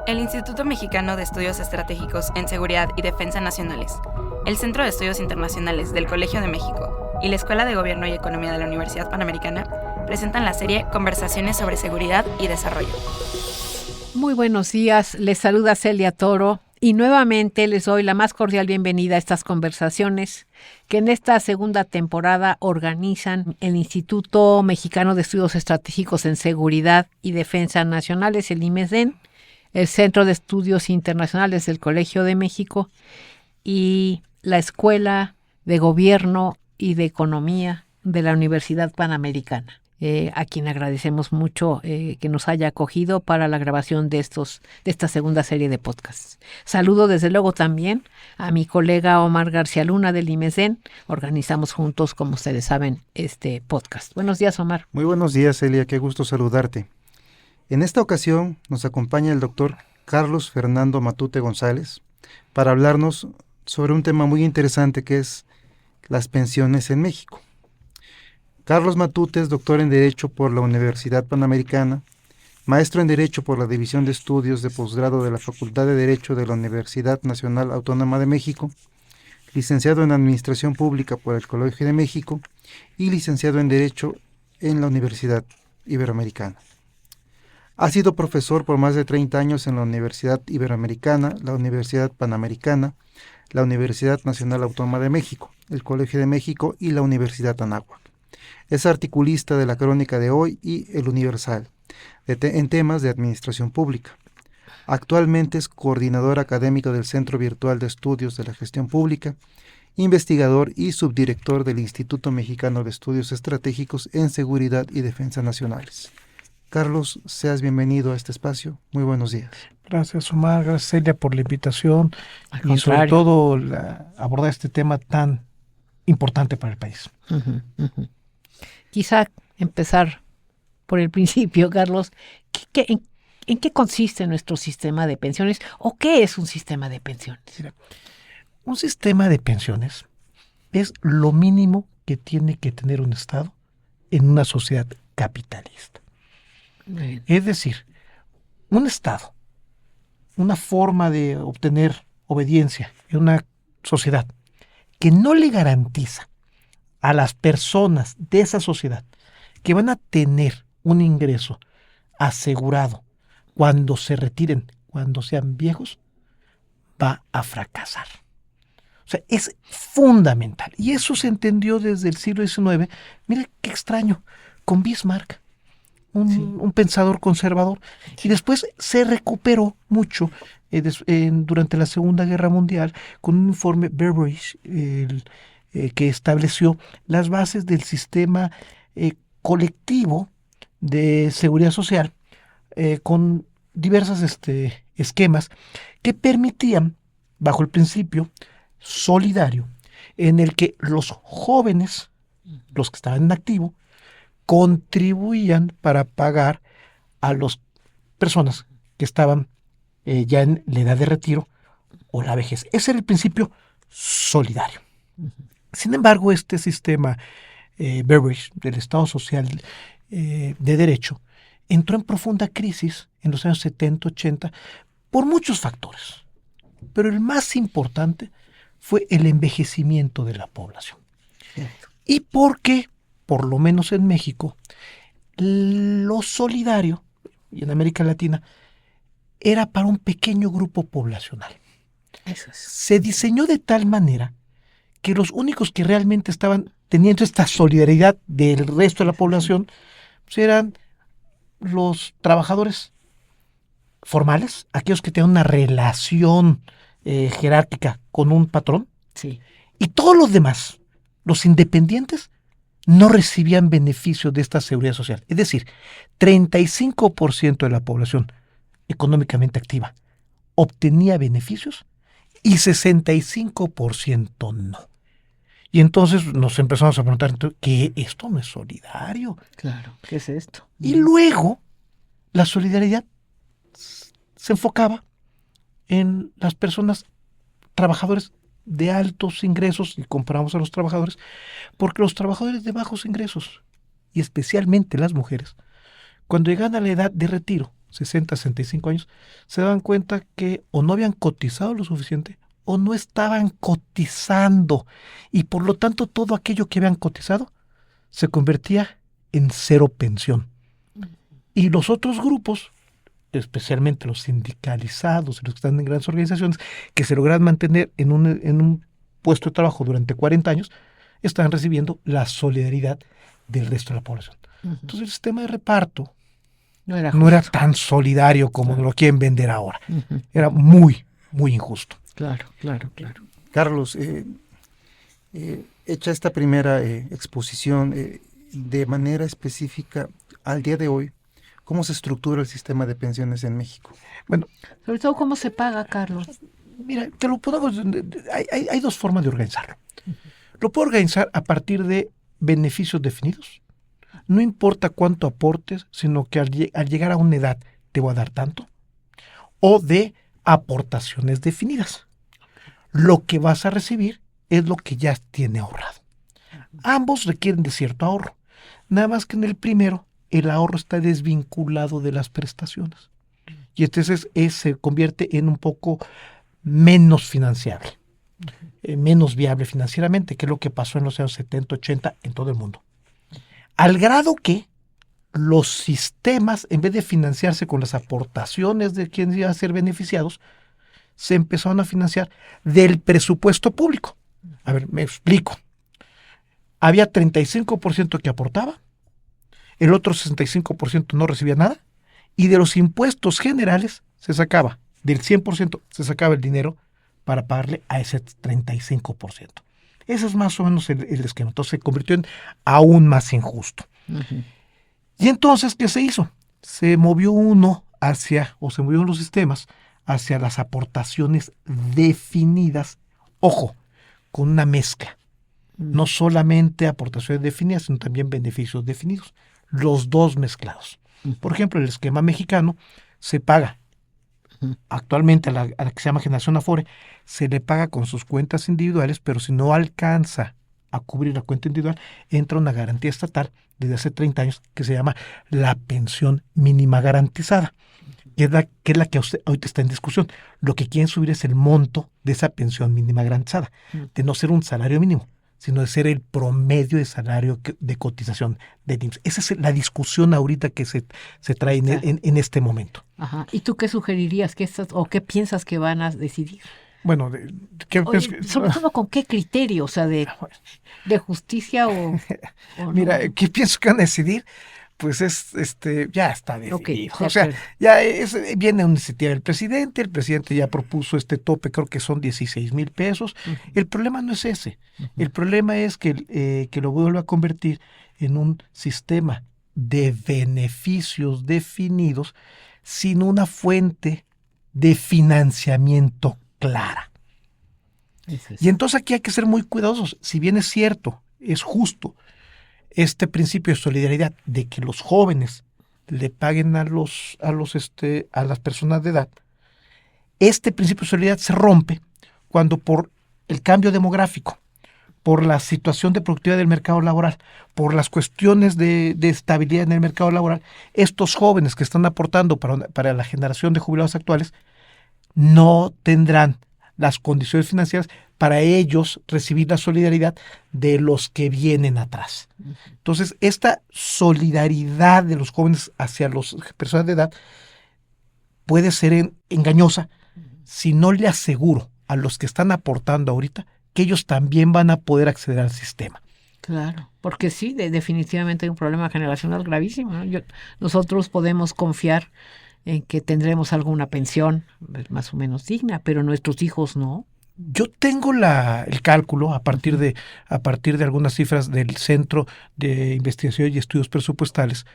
El Instituto Mexicano de Estudios Estratégicos en Seguridad y Defensa Nacionales, el Centro de Estudios Internacionales del Colegio de México y la Escuela de Gobierno y Economía de la Universidad Panamericana presentan la serie Conversaciones sobre Seguridad y Desarrollo. Muy buenos días, les saluda Celia Toro y nuevamente les doy la más cordial bienvenida a estas conversaciones que en esta segunda temporada organizan el Instituto Mexicano de Estudios Estratégicos en Seguridad y Defensa Nacionales, el IMESDEN, el Centro de Estudios Internacionales del Colegio de México y la Escuela de Gobierno y de Economía de la Universidad Panamericana, a quien agradecemos mucho que nos haya acogido para la grabación de esta segunda serie de podcasts. Saludo desde luego también a mi colega Omar García Luna del IMESDEN. Organizamos juntos, como ustedes saben, este podcast. Buenos días, Omar. Muy buenos días, Celia. Qué gusto saludarte. En esta ocasión nos acompaña el doctor Carlos Fernando Matute González para hablarnos sobre un tema muy interesante que es las pensiones en México. Carlos Matute es doctor en Derecho por la Universidad Panamericana, maestro en Derecho por la División de Estudios de Posgrado de la Facultad de Derecho de la Universidad Nacional Autónoma de México, licenciado en Administración Pública por el Colegio de México y licenciado en Derecho en la Universidad Iberoamericana. Ha sido profesor por más de 30 años en la Universidad Iberoamericana, la Universidad Panamericana, la Universidad Nacional Autónoma de México, el Colegio de México y la Universidad Anáhuac. Es articulista de La Crónica de Hoy y El Universal, en temas de administración pública. Actualmente es coordinador académico del Centro Virtual de Estudios de la Gestión Pública, investigador y subdirector del Instituto Mexicano de Estudios Estratégicos en Seguridad y Defensa Nacionales. Carlos, seas bienvenido a este espacio. Muy buenos días. Gracias, Omar. Gracias, Celia, por la invitación y sobre todo abordar este tema tan importante para el país. Quizá empezar por el principio, Carlos. ¿En qué consiste nuestro sistema de pensiones o qué es un sistema de pensiones? Mira, un sistema de pensiones es lo mínimo que tiene que tener un Estado en una sociedad capitalista. Bien. Es decir, un Estado, una forma de obtener obediencia en una sociedad que no le garantiza a las personas de esa sociedad que van a tener un ingreso asegurado cuando se retiren, cuando sean viejos, va a fracasar. O sea, es fundamental. Y eso se entendió desde el siglo XIX. Mire qué extraño, con Bismarck. Un pensador conservador, y después se recuperó mucho durante la Segunda Guerra Mundial con un informe Beveridge que estableció las bases del sistema colectivo de seguridad social con diversos esquemas que permitían, bajo el principio solidario, en el que los jóvenes, los que estaban en activo, contribuían para pagar a las personas que estaban ya en la edad de retiro o la vejez. Ese era el principio solidario. Sin embargo, este sistema Beveridge del Estado Social de Derecho entró en profunda crisis en los años 70, 80 por muchos factores, pero el más importante fue el envejecimiento de la población. Y porque por lo menos en México, lo solidario, y en América Latina, era para un pequeño grupo poblacional. Eso es. Se diseñó de tal manera que los únicos que realmente estaban teniendo esta solidaridad del resto de la población pues eran los trabajadores formales, aquellos que tenían una relación jerárquica con un patrón, Sí. y todos los demás, los independientes, no recibían beneficios de esta seguridad social. Es decir, 35% de la población económicamente activa obtenía beneficios y 65% no. Y entonces nos empezamos a preguntar, ¿qué? ¿Esto no es solidario? Claro. ¿Qué es esto? Y luego la solidaridad se enfocaba en las personas, trabajadores de altos ingresos, y comparamos a los trabajadores, porque los trabajadores de bajos ingresos, y especialmente las mujeres, cuando llegan a la edad de retiro, 60, 65 años, se daban cuenta que o no habían cotizado lo suficiente o no estaban cotizando, y por lo tanto todo aquello que habían cotizado se convertía en cero pensión. Y los otros grupos, especialmente los sindicalizados y los que están en grandes organizaciones, que se logran mantener en un puesto de trabajo durante 40 años, están recibiendo la solidaridad del resto de la población. Entonces el sistema de reparto no era tan solidario como lo quieren vender ahora. Era muy, muy injusto. Claro. Carlos, hecha esta primera exposición, de manera específica, al día de hoy, ¿cómo se estructura el sistema de pensiones en México? Bueno, Sobre todo, ¿cómo se paga, Carlos? mira, hay dos formas de organizarlo. Lo puedo organizar a partir de beneficios definidos. No importa cuánto aportes, sino que al llegar a una edad te voy a dar tanto. O de aportaciones definidas. Lo que vas a recibir es lo que ya tiene ahorrado. Ambos requieren de cierto ahorro. Nada más que en el primero, el ahorro está desvinculado de las prestaciones. Y entonces se convierte en un poco menos financiable, menos viable financieramente, que es lo que pasó en los años 70, 80 en todo el mundo. Al grado que los sistemas, en vez de financiarse con las aportaciones de quienes iban a ser beneficiados, se empezaron a financiar del presupuesto público. A ver, me explico. Había 35% que aportaba, el otro 65% no recibía nada, y de los impuestos generales se sacaba, del 100% se sacaba el dinero para pagarle a ese 35%. Ese es más o menos el esquema. Entonces se convirtió en aún más injusto. Y entonces, ¿qué se hizo? Se movieron los sistemas hacia las aportaciones definidas, ojo, con una mezcla. No solamente aportaciones definidas, sino también beneficios definidos. Los dos mezclados. Por ejemplo, el esquema mexicano se paga actualmente a la que se llama Generación Afore, se le paga con sus cuentas individuales, pero si no alcanza a cubrir la cuenta individual, entra una garantía estatal desde hace 30 años que se llama la pensión mínima garantizada, que es la que ahorita está en discusión. Lo que quieren subir es el monto de esa pensión mínima garantizada, de no ser un salario mínimo, sino de ser el promedio de salario de cotización del IMSS. Esa es la discusión ahorita que se trae en este momento. Ajá. ¿Y tú qué sugerirías? ¿O qué piensas que van a decidir? Bueno, sobre todo, ¿con qué criterio? O sea, de justicia o mira, no. ¿qué pienso que van a decidir? Pues ya está definido. Okay, o sea, viene una iniciativa del presidente, el presidente ya propuso este tope, creo que son 16,000 pesos. El problema no es ese. El problema es que lo vuelva a convertir en un sistema de beneficios definidos sin una fuente de financiamiento clara. Y entonces aquí hay que ser muy cuidadosos. Si bien es cierto, es justo este principio de solidaridad de que los jóvenes le paguen a las personas de edad, este principio de solidaridad se rompe cuando por el cambio demográfico, por la situación de productividad del mercado laboral, por las cuestiones de estabilidad en el mercado laboral, estos jóvenes que están aportando para la generación de jubilados actuales no tendrán las condiciones financieras para ellos recibir la solidaridad de los que vienen atrás. Entonces, esta solidaridad de los jóvenes hacia las personas de edad puede ser engañosa si no le aseguro a los que están aportando ahorita que ellos también van a poder acceder al sistema. Claro, porque sí, definitivamente hay un problema generacional gravísimo, ¿no? Nosotros podemos confiar en que tendremos alguna pensión más o menos digna, pero nuestros hijos no. Yo tengo el cálculo a partir de algunas cifras del Centro de Investigación y Estudios Presupuestales,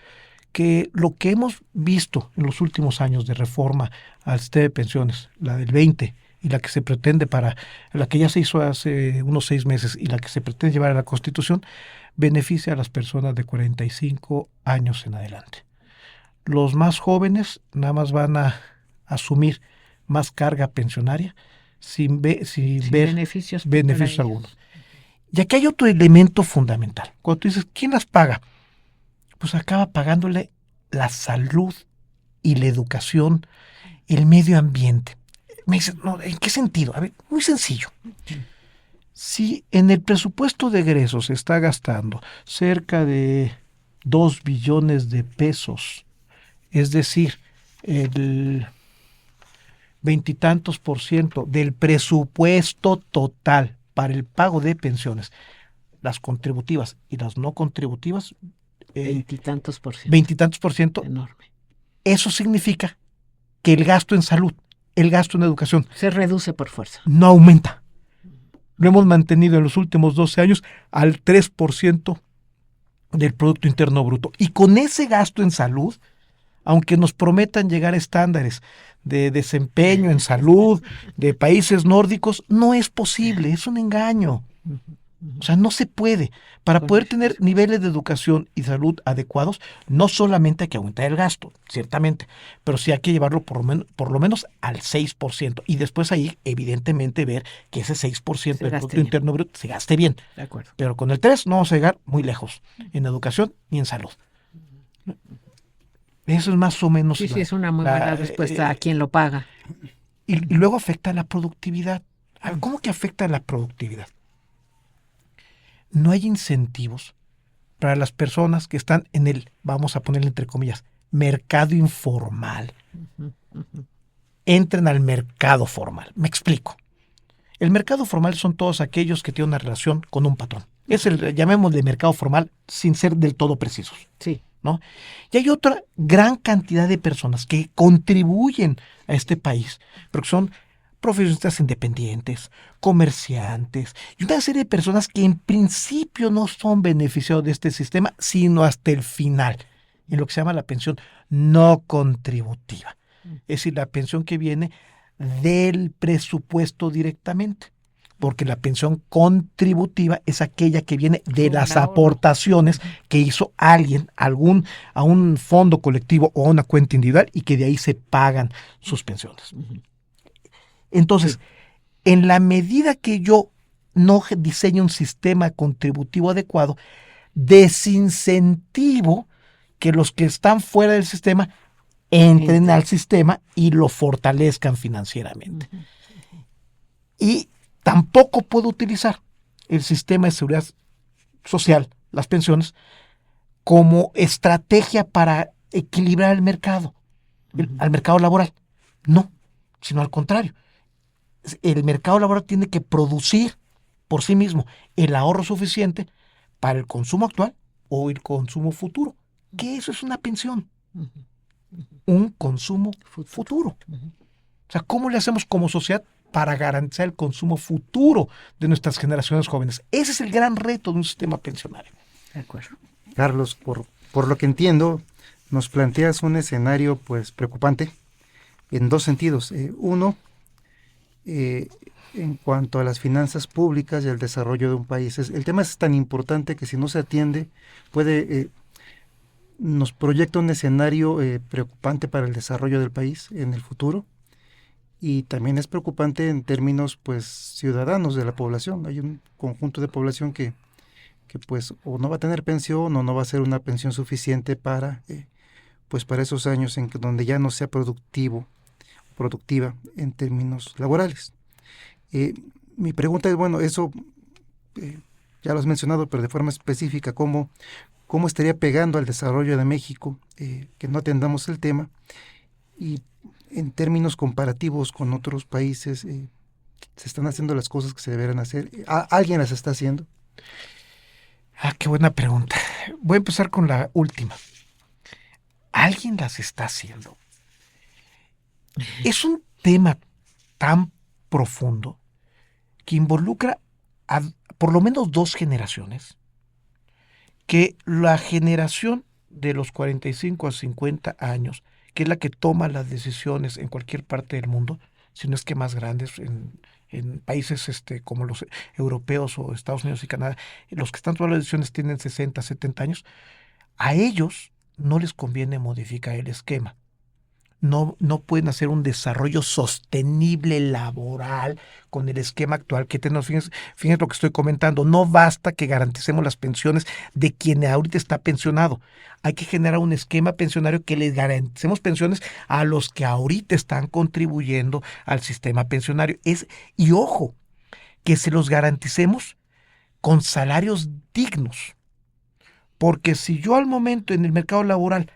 que lo que hemos visto en los últimos años de reforma al sistema de pensiones, la del 20 y la que se pretende la que ya se hizo hace unos 6 meses y la que se pretende llevar a la Constitución, beneficia a las personas de 45 años en adelante. Los más jóvenes nada más van a asumir más carga pensionaria sin ver beneficios algunos. Y aquí hay otro elemento fundamental. Cuando tú dices, ¿quién las paga? Pues acaba pagándole la salud y la educación, el medio ambiente. Me dicen, no, ¿en qué sentido? A ver, muy sencillo. Si en el presupuesto de egresos se está gastando cerca de 2 billones de pesos, es decir, el veintitantos por ciento del presupuesto total para el pago de pensiones, las contributivas y las no contributivas, Veintitantos por ciento. veintitantos por ciento, Enorme. eso significa que el gasto en salud, el gasto en educación, Se reduce por fuerza. no aumenta. Lo hemos mantenido en los últimos 12 años al 3% del Producto Interno Bruto. Y con ese gasto en salud, aunque nos prometan llegar a estándares de desempeño en salud de países nórdicos, no es posible, es un engaño. O sea, no se puede. Para poder tener niveles de educación y salud adecuados, no solamente hay que aumentar el gasto, ciertamente, pero sí hay que llevarlo por lo menos al 6%. Y después ahí, evidentemente, ver que ese 6% del Producto Interno Bruto se gaste bien. De acuerdo. Pero con el 3 no vamos a llegar muy lejos, en educación ni en salud. Eso es más o menos. Sí, es una muy buena respuesta a quien lo paga. Y luego afecta a la productividad. A ver, ¿cómo que afecta a la productividad? No hay incentivos para las personas que están en el, vamos a ponerle entre comillas, mercado informal. Entren al mercado formal. Me explico. El mercado formal son todos aquellos que tienen una relación con un patrón. Es el, llamémosle mercado formal sin ser del todo precisos. Sí. ¿No? Y hay otra gran cantidad de personas que contribuyen a este país, pero que son profesionistas independientes, comerciantes, y una serie de personas que en principio no son beneficiados de este sistema, sino hasta el final, en lo que se llama la pensión no contributiva. Es decir, la pensión que viene del presupuesto directamente. Porque la pensión contributiva es aquella que viene de las aportaciones que hizo alguien a un fondo colectivo o a una cuenta individual y que de ahí se pagan sus pensiones. Entonces, en la medida que yo no diseño un sistema contributivo adecuado, desincentivo que los que están fuera del sistema entren al sistema y lo fortalezcan financieramente. Y tampoco puedo utilizar el sistema de seguridad social, las pensiones, como estrategia para equilibrar el mercado, al mercado laboral. No, sino al contrario. El mercado laboral tiene que producir por sí mismo el ahorro suficiente para el consumo actual o el consumo futuro. Que eso es una pensión. Un consumo futuro. O sea, ¿cómo le hacemos como sociedad para garantizar el consumo futuro de nuestras generaciones jóvenes? Ese es el gran reto de un sistema pensionario. De acuerdo. Carlos, por lo que entiendo, nos planteas un escenario pues preocupante en dos sentidos. Uno, en cuanto a las finanzas públicas y el desarrollo de un país. El tema es tan importante que si no se atiende nos proyecta un escenario preocupante para el desarrollo del país en el futuro. Y también es preocupante en términos pues ciudadanos de la población. Hay un conjunto de población que pues o no va a tener pensión o no va a ser una pensión suficiente para esos años donde ya no sea productiva en términos laborales. Mi pregunta es, bueno, eso ya lo has mencionado, pero de forma específica, ¿cómo estaría pegando al desarrollo de México que no atendamos el tema? Y en términos comparativos con otros países, ¿se están haciendo las cosas que se deberían hacer? ¿Alguien las está haciendo? Qué buena pregunta. Voy a empezar con la última. ¿Alguien las está haciendo? Es un tema tan profundo que involucra a por lo menos 2 generaciones, que la generación de los 45 a 50 años, que es la que toma las decisiones en cualquier parte del mundo, si no es que más grandes, en países como los europeos o Estados Unidos y Canadá, los que están tomando las decisiones tienen 60, 70 años, a ellos no les conviene modificar el esquema. no pueden hacer un desarrollo sostenible laboral con el esquema actual que tenemos. Fíjense lo que estoy comentando. No basta que garanticemos las pensiones de quien ahorita está pensionado. Hay que generar un esquema pensionario que les garanticemos pensiones a los que ahorita están contribuyendo al sistema pensionario. Y ojo, que se los garanticemos con salarios dignos. Porque si yo al momento en el mercado laboral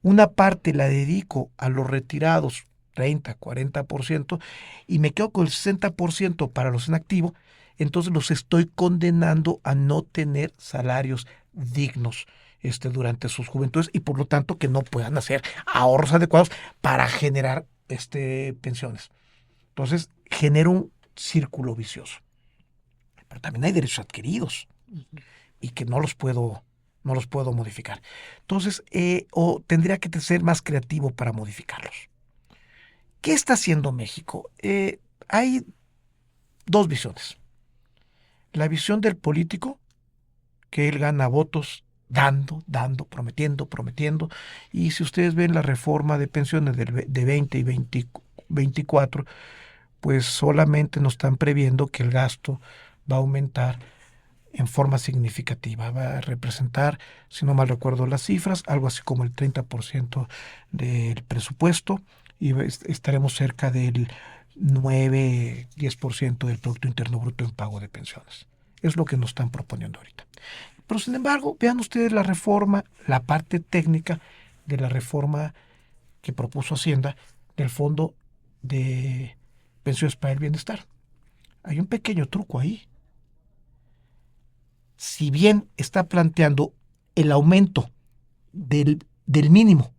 una parte la dedico a los retirados, 30, 40%, y me quedo con el 60% para los en activo, entonces los estoy condenando a no tener salarios dignos durante sus juventudes y por lo tanto que no puedan hacer ahorros adecuados para generar pensiones. Entonces genera un círculo vicioso. Pero también hay derechos adquiridos y que no los puedo modificar. Entonces, o tendría que ser más creativo para modificarlos. ¿Qué está haciendo México? Hay dos visiones. La visión del político, que él gana votos dando, prometiendo, y si ustedes ven la reforma de pensiones de 20 y 24, pues solamente nos están previendo que el gasto va a aumentar en forma significativa. Va a representar, si no mal recuerdo las cifras, algo así como el 30% del presupuesto y estaremos cerca del 9-10% del Producto Interno Bruto en pago de pensiones. Es lo que nos están proponiendo ahorita. Pero sin embargo, vean ustedes la reforma, la parte técnica de la reforma que propuso Hacienda del Fondo de Pensiones para el Bienestar. Hay un pequeño truco ahí. Si bien está planteando el aumento del mínimo,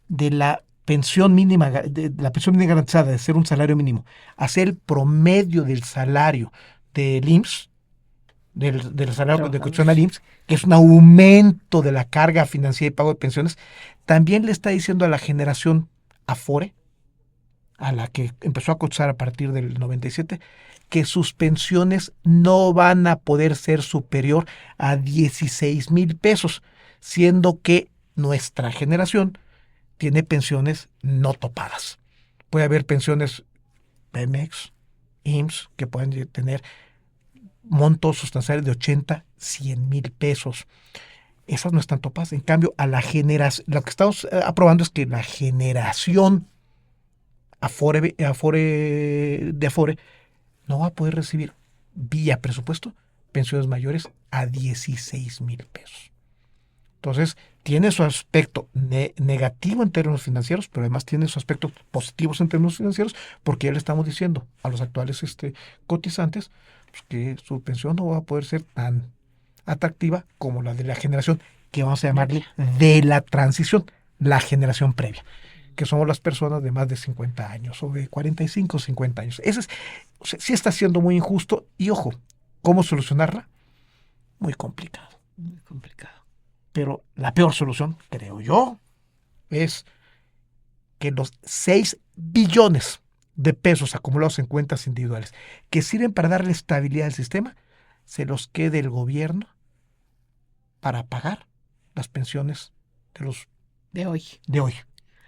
de la pensión mínima garantizada, de ser un salario mínimo, a ser el promedio del salario del IMSS, del salario de cotización al IMSS, que es un aumento de la carga financiera y pago de pensiones, también le está diciendo a la generación Afore, a la que empezó a cotizar a partir del 97, que sus pensiones no van a poder ser superior a 16,000 pesos, siendo que nuestra generación tiene pensiones no topadas. Puede haber pensiones Pemex, IMSS, que pueden tener montos sustanciales de 80, 100 mil pesos. Esas no están topadas. En cambio, a la generación, lo que estamos aprobando es que la generación Afore no va a poder recibir vía presupuesto pensiones mayores a 16,000 pesos. Entonces, tiene su aspecto negativo en términos financieros, pero además tiene su aspecto positivo en términos financieros, porque ya le estamos diciendo a los actuales cotizantes pues, que su pensión no va a poder ser tan atractiva como la de la generación que vamos a llamarle de la transición, la generación previa, que somos las personas de más de 50 años o de 45, 50 años. Sí está siendo muy injusto y ojo, ¿cómo solucionarla? Muy complicado. Muy complicado. Pero la peor solución, creo yo, es que los 6 billones de pesos acumulados en cuentas individuales que sirven para darle estabilidad al sistema, se los quede el gobierno para pagar las pensiones de hoy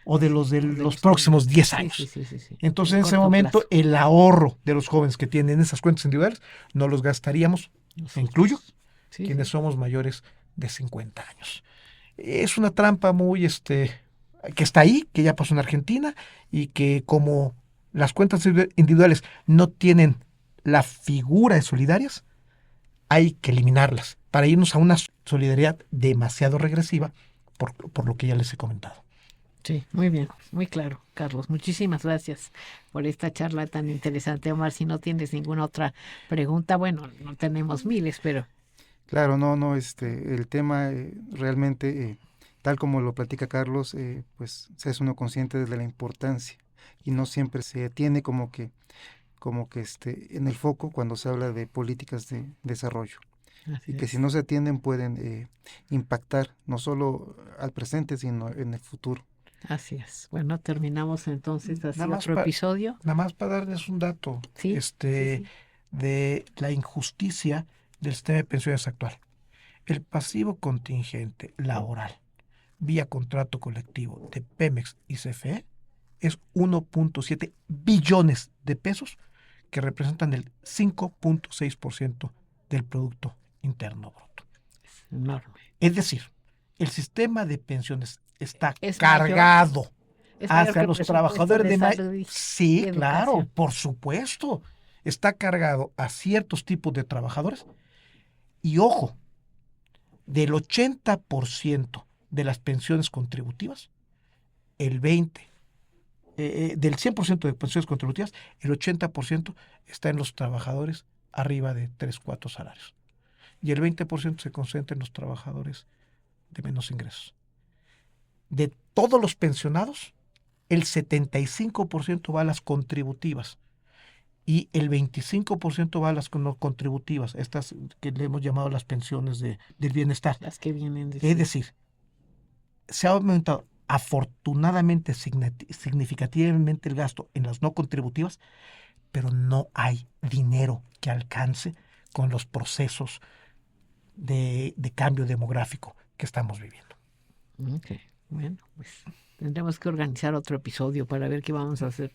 o de los próximos 10 años. Sí. Entonces, en ese momento, el ahorro de los jóvenes que tienen esas cuentas individuales no los gastaríamos, me incluyo, quienes somos mayores de 50 años. Es una trampa muy que está ahí, que ya pasó en Argentina y que como las cuentas individuales no tienen la figura de solidarias, hay que eliminarlas para irnos a una solidaridad demasiado regresiva por lo que ya les he comentado. Sí, muy bien, muy claro, Carlos. Muchísimas gracias por esta charla tan interesante. Omar, si no tienes ninguna otra pregunta, bueno, no tenemos miles, pero... Claro, no, el tema realmente, tal como lo platica Carlos, pues se es uno consciente de la importancia y no siempre se tiene como que en el foco cuando se habla de políticas de desarrollo. Así y que es. si no se atienden pueden impactar no solo al presente, sino en el futuro. Así es. Bueno, terminamos entonces así Nada más otro episodio. Nada más para darles un dato Sí. de la injusticia del sistema de pensiones actual. El pasivo contingente laboral vía contrato colectivo de Pemex y CFE es 1.7 billones de pesos, que representan el 5.6% del Producto Interno Bruto. Enorme. Es decir, el sistema de pensiones está Es cargado mayor que el hacia los presupuesto trabajadores de de salud y Sí, claro, educación. por supuesto. Está cargado a ciertos tipos de trabajadores. Y ojo, del 80% de las pensiones contributivas, el 20%, del 100% de pensiones contributivas, el 80% está en los trabajadores arriba de 3, 4 salarios. Y el 20% se concentra en los trabajadores de menos ingresos. De todos los pensionados, el 75% va a las contributivas y el 25% va a las no contributivas, estas que le hemos llamado las pensiones del bienestar. Las que vienen de Es decir, se ha aumentado afortunadamente significativamente el gasto en las no contributivas, pero no hay dinero que alcance con los procesos de cambio demográfico que estamos viviendo. Ok, bueno, pues tendremos que organizar otro episodio para ver qué vamos a hacer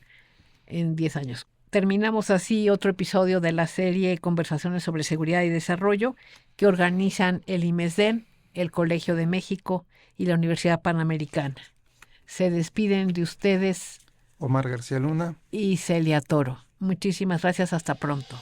en 10 años. Terminamos así otro episodio de la serie Conversaciones sobre Seguridad y Desarrollo que organizan el IMESDEN, el Colegio de México y la Universidad Panamericana. Se despiden de ustedes Omar García Luna y Celia Toro. Muchísimas gracias, hasta pronto.